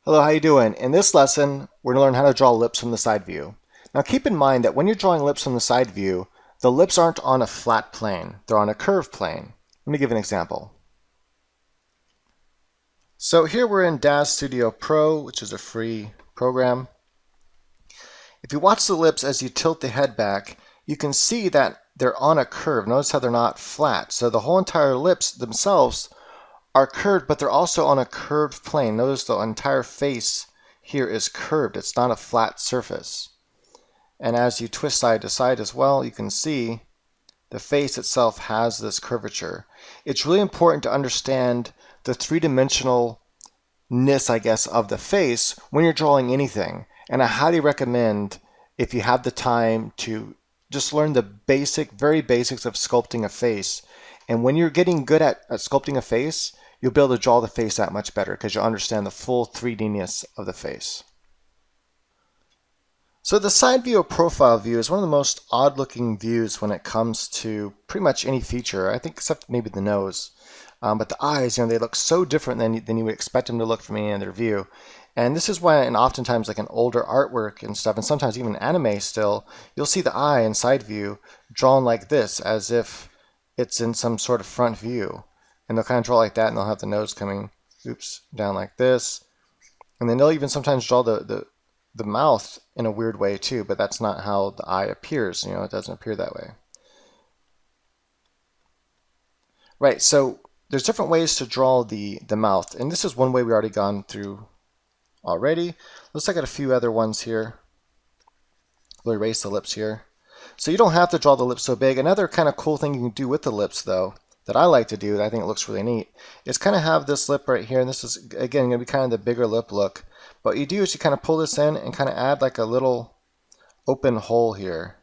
Hello, how you doing? In this lesson, we're going to learn how to draw lips from the side view. Now keep in mind that when you're drawing lips from the side view, the lips aren't on a flat plane, they're on a curved plane. Let me give an example. So here we're in DAZ Studio Pro, which is a free program. If you watch the lips as you tilt the head back, you can see that they're on a curve. Notice how they're not flat. So the whole entire lips themselves are curved, but they're also on a curved plane. Notice the entire face here is curved. It's not a flat surface. And as you twist side to side as well, you can see the face itself has this curvature. It's really important to understand the three-dimensionalness, I guess, of the face when you're drawing anything. And I highly recommend, if you have the time, to just learn the very basics of sculpting a face. And when you're getting good at sculpting a face, you'll be able to draw the face that much better because you'll understand the full 3D-ness of the face. So the side view or profile view is one of the most odd-looking views when it comes to pretty much any feature, I think, except maybe the nose. But the eyes, they look so different than you would expect them to look from any other view. And this is why, and oftentimes like in older artwork and stuff, and sometimes even anime still, you'll see the eye in side view drawn like this, as if it's in some sort of front view. And they'll kind of draw like that, and they'll have the nose coming, down like this. And then they'll even sometimes draw the mouth in a weird way too, but that's not how the eye appears. It doesn't appear that way. Right, so there's different ways to draw the mouth, and this is one way we've already gone through already. Let's look at a few other ones here. We'll erase the lips here. So you don't have to draw the lips so big. Another kind of cool thing you can do with the lips, though, that I like to do, that I think it looks really neat, is kind of have this lip right here, and this is, again, going to be kind of the bigger lip look. But what you do is you kind of pull this in and kind of add like a little open hole here.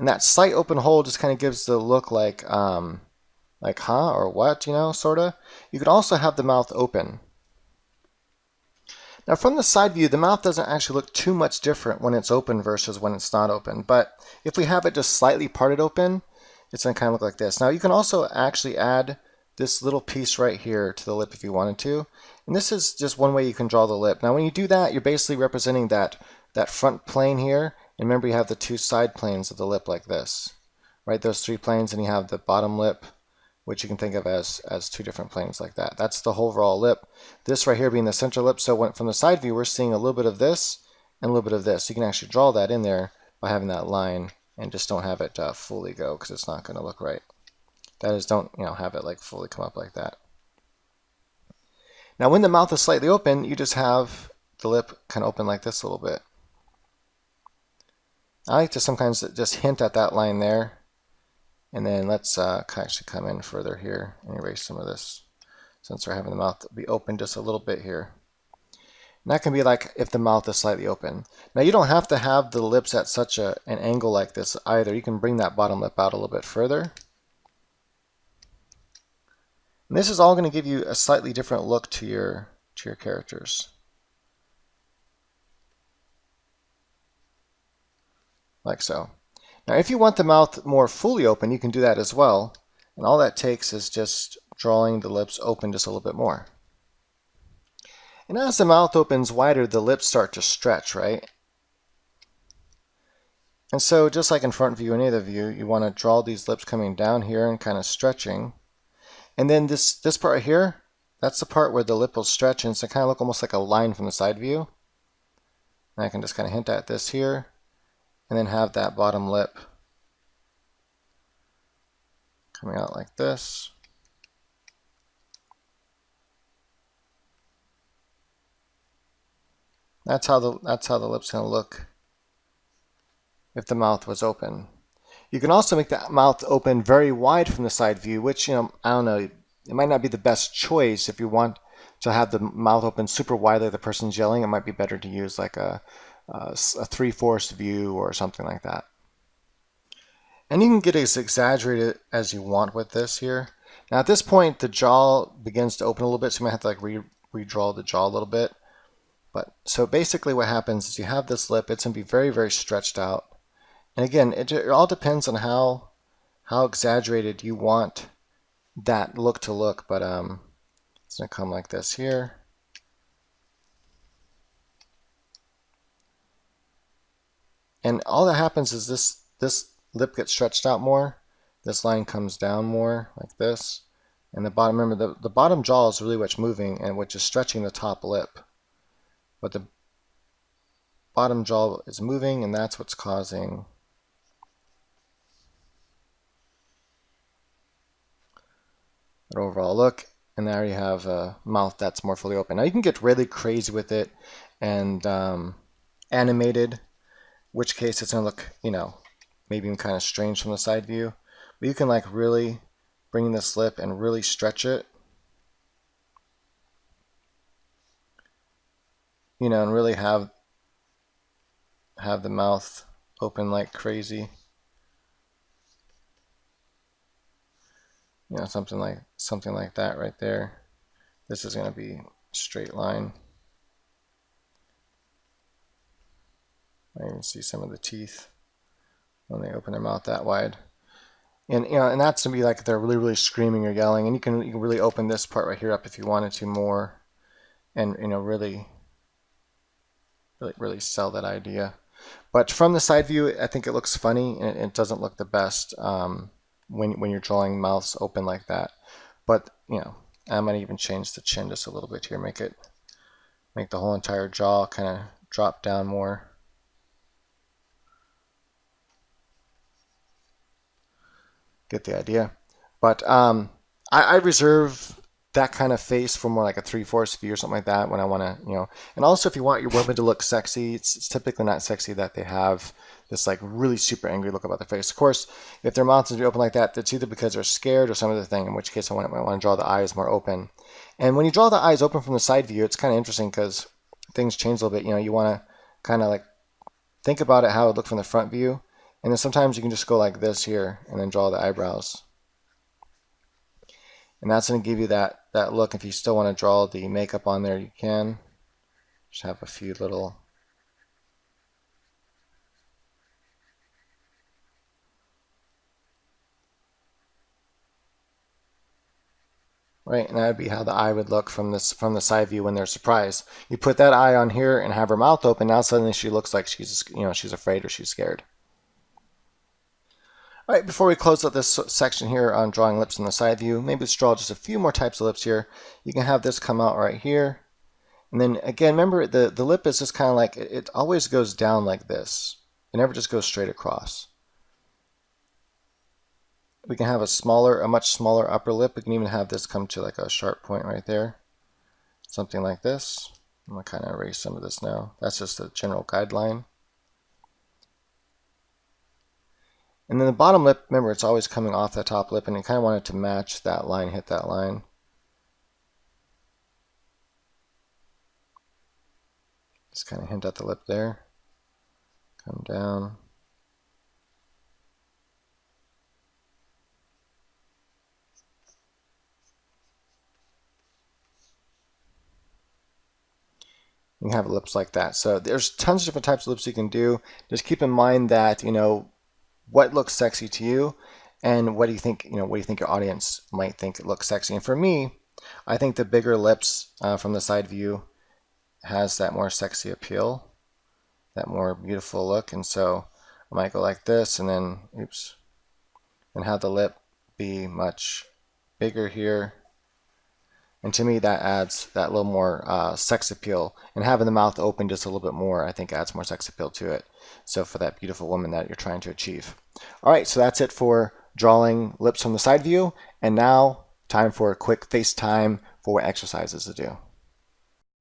And that slight open hole just kind of gives the look like huh, or what, sort of. You could also have the mouth open. Now from the side view, the mouth doesn't actually look too much different when it's open versus when it's not open. But if we have it just slightly parted open, it's going to kind of look like this. Now you can also actually add this little piece right here to the lip if you wanted to. And this is just one way you can draw the lip. Now when you do that, you're basically representing that front plane here. And remember, you have the two side planes of the lip like this, right? Those three planes, and you have the bottom lip, which you can think of as two different planes like that. That's the whole overall lip. This right here being the center lip. So from the side view, we're seeing a little bit of this and a little bit of this. You can actually draw that in there by having that line, and just don't have it fully go, because it's not going to look right. That is, don't have it like fully come up like that. Now when the mouth is slightly open, you just have the lip kind of open like this a little bit. I like to sometimes just hint at that line there. And then let's actually come in further here and erase some of this, since we're having the mouth be open just a little bit here. And that can be like if the mouth is slightly open. Now you don't have to have the lips at such an angle like this either. You can bring that bottom lip out a little bit further. And this is all going to give you a slightly different look to your characters. Like so. Now if you want the mouth more fully open, you can do that as well. And all that takes is just drawing the lips open just a little bit more. And as the mouth opens wider, the lips start to stretch, right? And so just like in front view, any other view, you want to draw these lips coming down here and kind of stretching. And then this part right here, that's the part where the lip will stretch, and it's kind of look almost like a line from the side view. And I can just kind of hint at this here, and then have that bottom lip coming out like this. That's how the lip's going to look if the mouth was open. You can also make the mouth open very wide from the side view, which, I don't know, it might not be the best choice. If you want to have the mouth open super wide like the person's yelling, it might be better to use like a 3/4 view or something like that. And you can get as exaggerated as you want with this here. Now at this point, the jaw begins to open a little bit, so you might have to like redraw the jaw a little bit. But so basically what happens is you have this lip, it's going to be very, very stretched out. And again, it all depends on how exaggerated you want that look to look, but it's gonna come like this here. And all that happens is this lip gets stretched out more. This line comes down more like this. And the bottom, remember the bottom jaw is really what's moving and which is stretching the top lip. But the bottom jaw is moving, and that's what's causing that overall look. And there you have a mouth that's more fully open. Now you can get really crazy with it and animated, which case it's gonna look, you know, maybe even kind of strange from the side view. But you can like really bring this lip and really stretch it, you know, and really have the mouth open like crazy. You know, something like that right there. This is going to be a straight line. I even see some of the teeth when they open their mouth that wide. And you know, and that's gonna be like they're really screaming or yelling. And you can really open this part right here up if you wanted to more, and you know, really sell that idea. But from the side view, I think it looks funny, and it doesn't look the best when you're drawing mouths open like that. But you know, I'm gonna even change the chin just a little bit here, make the whole entire jaw kind of drop down more. Get the idea. But I reserve that kind of face for more like a 3/4 view or something like that when I want to, you know. And also, if you want your woman to look sexy, it's typically not sexy that they have this like really super angry look about their face. Of course, if their mouth is open like that, it's either because they're scared or some other thing, in which case I want to draw the eyes more open. And when you draw the eyes open from the side view, it's kind of interesting because things change a little bit. You know, you want to kind of like think about it how it would look from the front view. And then sometimes you can just go like this here and then draw the eyebrows. And that's going to give you that look. If you still want to draw the makeup on there, you can. Just have a few little... Right, and that would be how the eye would look from the side view when they're surprised. You put that eye on here and have her mouth open, now suddenly she looks like she's, you know, she's afraid or she's scared. All right, before we close out this section here on drawing lips in the side view, maybe let's draw just a few more types of lips here. You can have this come out right here. And then again, remember the lip is just kind of like, it always goes down like this. It never just goes straight across. We can have a much smaller upper lip. We can even have this come to like a sharp point right there. Something like this. I'm gonna kind of erase some of this now. That's just a general guideline. And then the bottom lip, remember, it's always coming off that top lip, and you kind of want it to match that line, hit that line. Just kind of hint at the lip there. Come down. You can have lips like that. So there's tons of different types of lips you can do. Just keep in mind that, you know, what looks sexy to you, and what do you think, you know, what do you think your audience might think it looks sexy. And for me, I think the bigger lips from the side view has that more sexy appeal, that more beautiful look. And so I might go like this, and then, oops, and have the lip be much bigger here. And to me, that adds that little more sex appeal. And having the mouth open just a little bit more, I think adds more sex appeal to it. So for that beautiful woman that you're trying to achieve. All right, so that's it for drawing lips from the side view. And now, time for a quick FaceTime for exercises to do.